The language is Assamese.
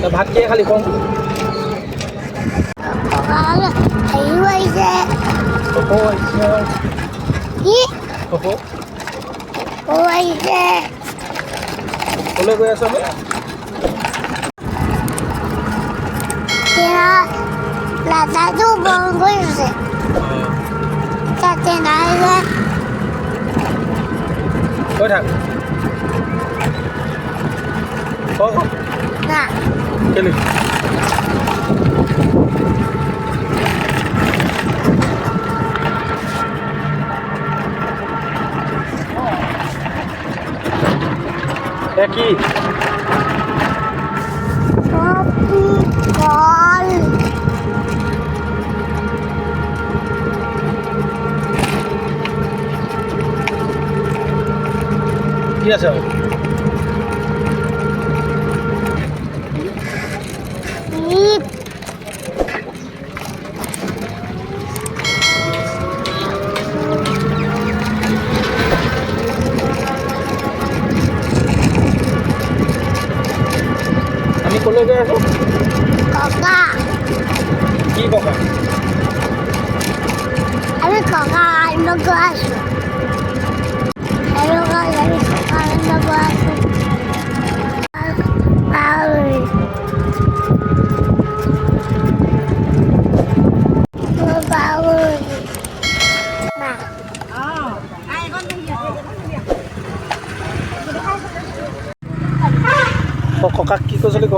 ভাত কিহে খালি কওঁ হেৰিও আহিছে পপু আহিছে কি পপু আহিছে ক'লৈ গৈ আছ আমি লাটাটো বন্ধ কৰিছে তাতে নাই কৈ থাক না কেলে কি কল কি আছে আমি ক'লৈ গৈ আছো ককা কি ককা আমি ককা আনন্দ গৈ আছো আমি ককা আনন্দ গৈ আছো ককাক কি কৈছিলি ক